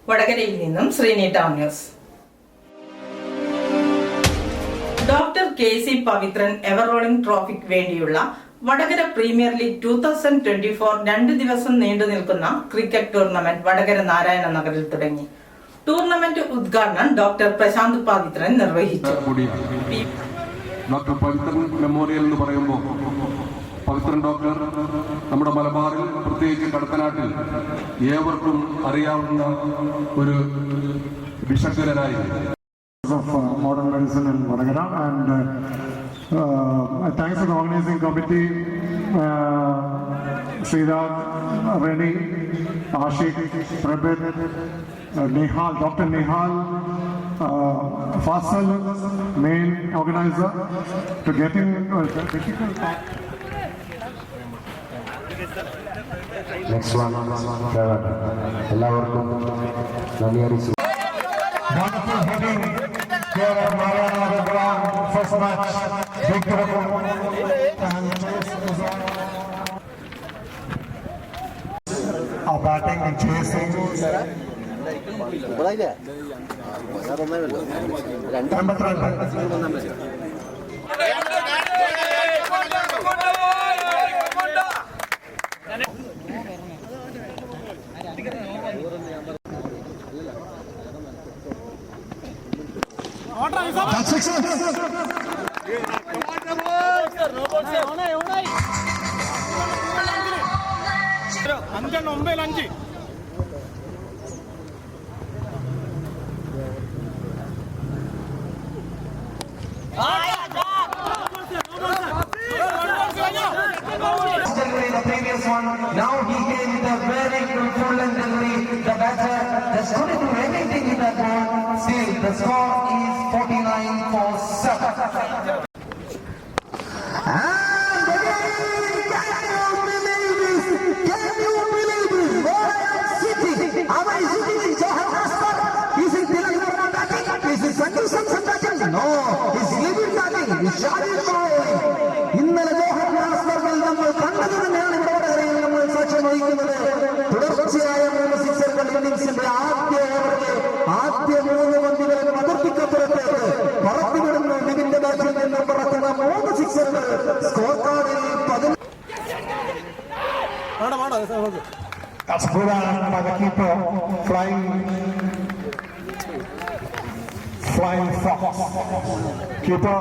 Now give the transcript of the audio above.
വടകരയിൽ നിന്നും Sreeni town news. Doctor KC Pavithran ever rolling ട്രോഫിക്ക് വേണ്ടിയുള്ള വടകര പ്രീമിയർ ലീഗ് 2024 2 ദിവസം നീണ്ടു നിൽക്കുന്ന ക്രിക്കറ്റ് ടൂർണമെന്റ് വടകര നാരായണ നഗറിൽ തുടങ്ങി. ടൂർണമെന്റ് ഉദ്ഘാടനം ഡോക്ടർ പ്രശാന്ത് പവിത്രൻ നിർവഹിച്ചു. ഡോക്ടർ പവിത്രൻ മെമ്മോറിയൽ എന്ന് പറയുമ്പോൾ പവിത്രൻ ഡോക്ടർ നമ്മുടെ മലബാറിൽ, പ്രത്യേകിച്ച് കടത്തനാട്ടിൽ ഏവർക്കും അറിയാവുന്ന ഒരു വിശഗ്ധനായി. Of modern medicine in Vadagara, and thanks to the organizing committee, Sridhar, Reni, Ashik, Prabit, Nehal, Dr. Nehal, Fasal, main organizer, to getting difficult. Next one, എല്ലാവർക്കും നന്ദി അറിയിച്ചു. Wonderful hitting here at Narayana ground, first match, big triple, and chase is on. Our batting and chasing. Number 12. That's excellent. The previous one, now he came with a very good full and delivery. The batter has got to do everything in that ball. Still, the score is 49 for 7. And again, can you believe this? Where I am sitting? Am I sitting in Johan Asper? Is it Tilak Verma batting? Is it Sanju Samson batting? No, it's Levin batting. It's Shahid bowling. ഇന്നലെ Johann ആസ്പറിൽ നമ്മൾ കണ്ടത് തന്നെയാണ് ഇവിടെ വടകരയിൽ നമ്മൾ സാക്ഷ്യം വഹിക്കുന്നത്. തുടർച്ചയായ 3 സിക്സറുകൾ ഇന്നിംഗ്സിന്റെ ആദ്യ ഓവറിലെ ആദ്യ 3 പന്തുകളിൽ അതിർത്തിക്കപ്പുറത്തേക്ക് പറത്തിവിടുന്നു. ലിവിന്റെ ബാറ്റിൽ നിന്ന് പറക്കുന്ന 3 സിക്സറുകൾ സ്കോർ കാർഡിൽ 10. That's good by the keeper, flying fox. Keeper